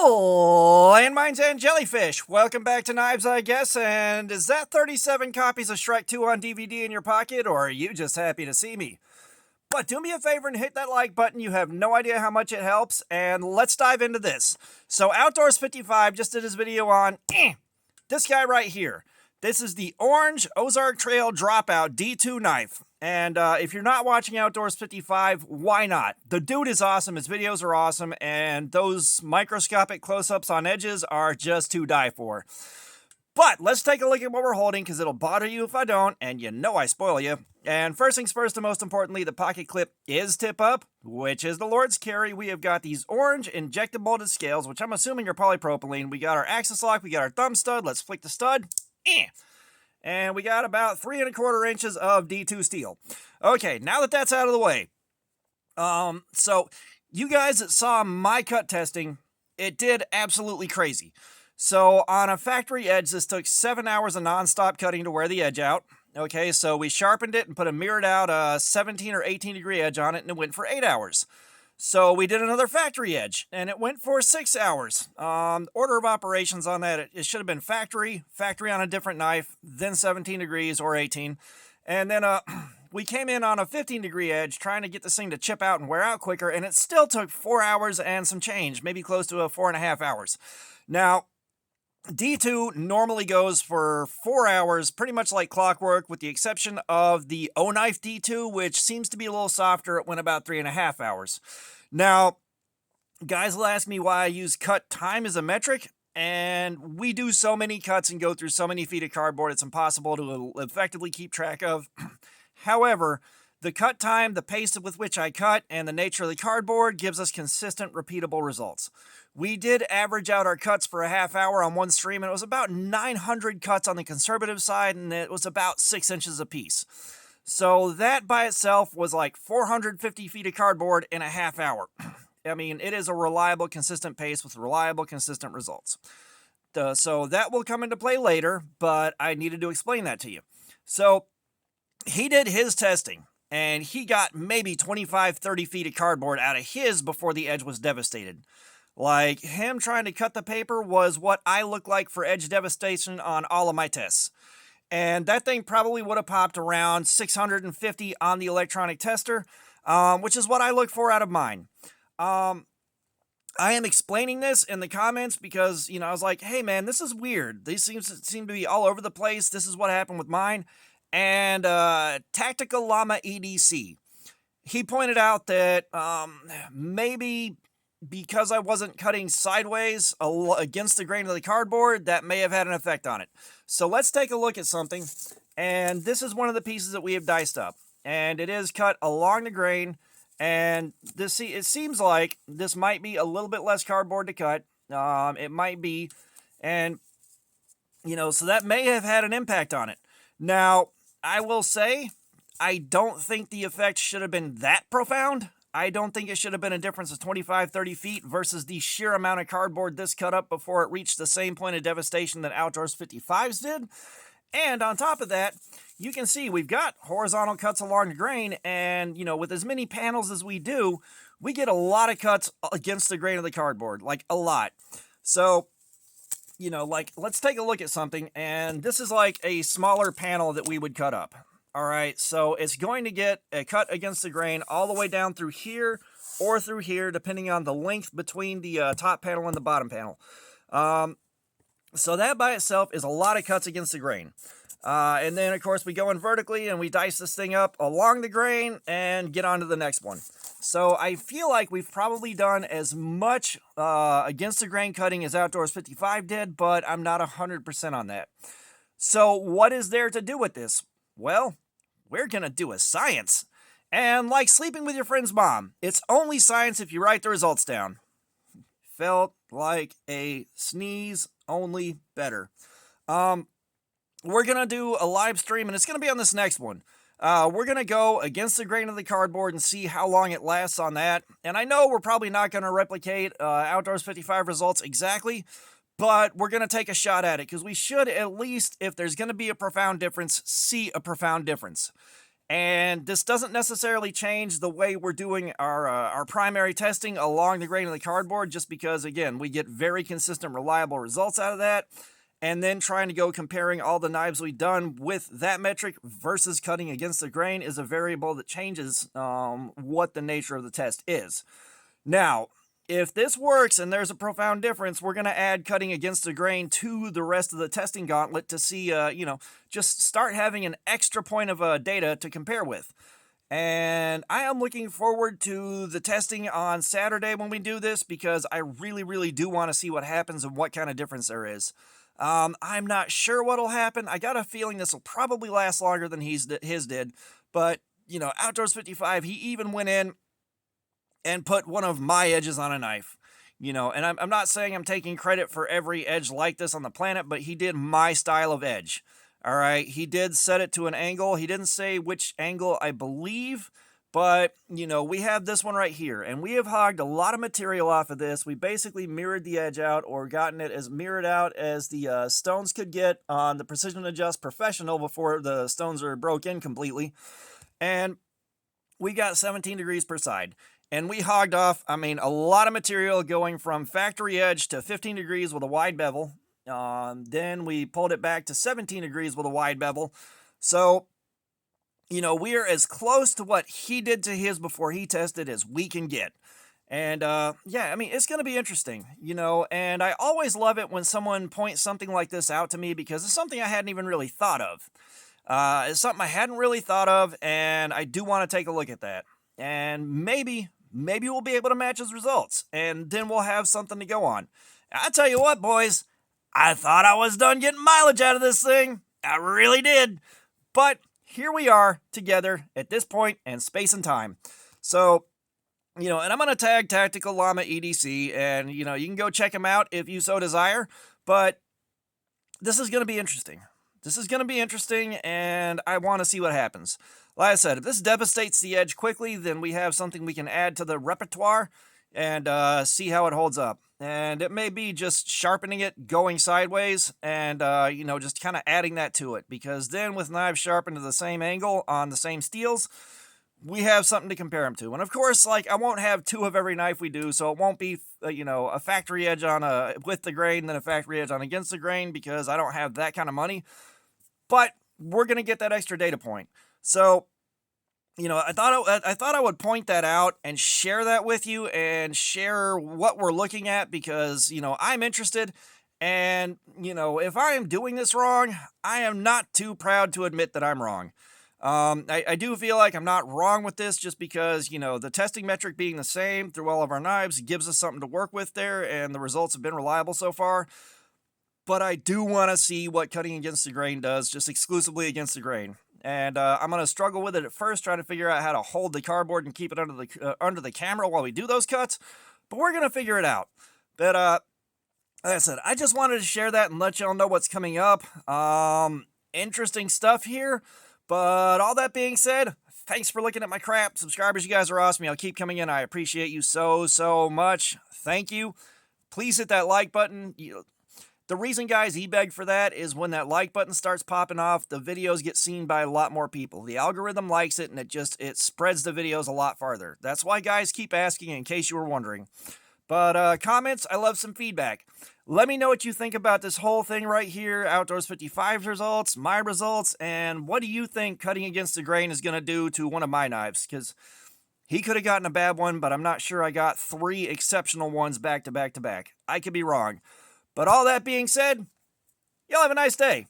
Landmines and jellyfish. Welcome back to Knives, I guess. And is that 37 copies of Shrek 2 on DVD in your pocket, or are you just happy to see me? But do me a favor and hit that like button. You have no idea how much it helps. And let's dive into this. So Outdoors55 just did his video on this guy right here. This is the orange Ozark Trail Dropout D2 knife. And if you're not watching Outdoors 55, why not? The dude is awesome, his videos are awesome, and those microscopic close-ups on edges are just to die for. But let's take a look at what we're holding, because it'll bother you if I don't, and you know I spoil you. And first things first, and most importantly, the pocket clip is tip up, which is the Lord's carry. We have got these orange injected molded scales, which I'm assuming are polypropylene. We got our axis lock, we got our thumb stud. Let's flick the stud. And we got about 3 1/4 inches of D2 steel. Okay, now that that's out of the way, so you guys that saw my cut testing, it did absolutely crazy. So on a factory edge, this took 7 hours of non-stop cutting to wear the edge out. Okay, so we sharpened it and put a mirrored out 17 or 18 degree edge on it, and it went for 8 hours. So we did another factory edge, and it went for 6 hours. Order of operations on that, it should have been factory on a different knife, then 17 degrees or 18. And then we came in on a 15 degree edge trying to get this thing to chip out and wear out quicker, and it still took 4 hours and some change, maybe close to 4.5 hours. Now, D2 normally goes for 4 hours, pretty much like clockwork, with the exception of the O-Knife D2, which seems to be a little softer. It went about 3.5 hours. Now, guys will ask me why I use cut time as a metric, and we do so many cuts and go through so many feet of cardboard, it's impossible to effectively keep track of. However, the cut time, the pace with which I cut, and the nature of the cardboard gives us consistent, repeatable results. We did average out our cuts for a half hour on one stream, and it was about 900 cuts on the conservative side, and it was about 6 inches apiece. So that by itself was like 450 feet of cardboard in a half hour. I mean, it is a reliable, consistent pace with reliable, consistent results. So that will come into play later, but I needed to explain that to you. So he did his testing, and he got maybe 25, 30 feet of cardboard out of his before the edge was devastated. Like, him trying to cut the paper was what I look like for edge devastation on all of my tests. And that thing probably would have popped around 650 on the electronic tester, which is what I look for out of mine. I am explaining this in the comments because, I was like, hey man, this is weird. These seem to be all over the place. This is what happened with mine. And Tactical Llama EDC, he pointed out that maybe because I wasn't cutting sideways against the grain of the cardboard, that may have had an effect on it. So let's take a look at something. And this is one of the pieces that we have diced up. And it is cut along the grain. And it seems like this might be a little bit less cardboard to cut. It might be. And, so that may have had an impact on it. Now, I will say, I don't think the effect should have been that profound. I don't think it should have been a difference of 25, 30 feet versus the sheer amount of cardboard this cut up before it reached the same point of devastation that Outdoors 55s did. And on top of that, you can see we've got horizontal cuts along the grain, and, with as many panels as we do, we get a lot of cuts against the grain of the cardboard, like a lot. So, let's take a look at something, and this is like a smaller panel that we would cut up. All right, so it's going to get a cut against the grain all the way down through here or through here, depending on the length between the top panel and the bottom panel. So that by itself is a lot of cuts against the grain. And then, of course, we go in vertically and we dice this thing up along the grain and get on to the next one. So I feel like we've probably done as much against the grain cutting as Outdoors 55 did, but I'm not 100% on that. So what is there to do with this? Well, we're going to do a science. And like sleeping with your friend's mom, it's only science if you write the results down. Felt like a sneeze, only better. We're going to do a live stream, and it's going to be on this next one. We're going to go against the grain of the cardboard and see how long it lasts on that. And I know we're probably not going to replicate Outdoors 55 results exactly, but we're going to take a shot at it because we should at least, if there's going to be a profound difference, see a profound difference. And this doesn't necessarily change the way we're doing our primary testing along the grain of the cardboard, just because, again, we get very consistent, reliable results out of that. And then trying to go comparing all the knives we've done with that metric versus cutting against the grain is a variable that changes what the nature of the test is. Now, if this works and there's a profound difference, we're going to add cutting against the grain to the rest of the testing gauntlet to see, just start having an extra point of data to compare with. And I am looking forward to the testing on Saturday when we do this, because I really, really do want to see what happens and what kind of difference there is. I'm not sure what'll happen. I got a feeling this will probably last longer than his did. But, Outdoors 55, he even went in and put one of my edges on a knife. And I'm not saying I'm taking credit for every edge like this on the planet, but he did my style of edge. All right, he did set it to an angle. He didn't say which angle, I believe, but, we have this one right here, and we have hogged a lot of material off of this. We basically mirrored the edge out, or gotten it as mirrored out as the stones could get on the Precision Adjust Professional before the stones are broke in completely. And we got 17 degrees per side. And we hogged off, a lot of material, going from factory edge to 15 degrees with a wide bevel. Then we pulled it back to 17 degrees with a wide bevel. So, we're as close to what he did to his before he tested as we can get. And, it's going to be interesting, and I always love it when someone points something like this out to me, because it's something I hadn't even really thought of. It's something I hadn't really thought of, and I do want to take a look at that. And maybe we'll be able to match his results, and then we'll have something to go on. I tell you what, boys, I thought I was done getting mileage out of this thing. I really did. But here we are together at this point in space and time. So, and I'm going to tag Tactical Llama EDC, and, you can go check him out if you so desire. But this is going to be interesting. And I want to see what happens. Like I said, if this devastates the edge quickly, then we have something we can add to the repertoire and see how it holds up. And it may be just sharpening it, going sideways, and, just kind of adding that to it. Because then with knives sharpened to the same angle on the same steels, we have something to compare them to. And of course, I won't have two of every knife we do, so it won't be, a factory edge on with the grain, then a factory edge on against the grain, because I don't have that kind of money. But we're going to get that extra data point. So, I thought I would point that out and share that with you and share what we're looking at, because, I'm interested. And, if I am doing this wrong, I am not too proud to admit that I'm wrong. I do feel like I'm not wrong with this, just because, the testing metric being the same through all of our knives gives us something to work with there, and the results have been reliable so far. But I do want to see what cutting against the grain does, just exclusively against the grain. And I'm going to struggle with it at first, trying to figure out how to hold the cardboard and keep it under the camera while we do those cuts. But we're going to figure it out. But like I said, I just wanted to share that and let y'all know what's coming up. Interesting stuff here. But all that being said, thanks for looking at my crap. Subscribers, you guys are awesome. Y'all keep coming in. I appreciate you so much. Thank you. Please hit that like button. The reason, guys, beg for that is when that like button starts popping off, the videos get seen by a lot more people. The algorithm likes it, and it spreads the videos a lot farther. That's why, guys, keep asking, in case you were wondering. But comments, I love some feedback. Let me know what you think about this whole thing right here, Outdoors 55's results, my results, and what do you think cutting against the grain is going to do to one of my knives? Because he could have gotten a bad one, but I'm not sure I got 3 exceptional ones back to back to back. I could be wrong. But all that being said, y'all have a nice day.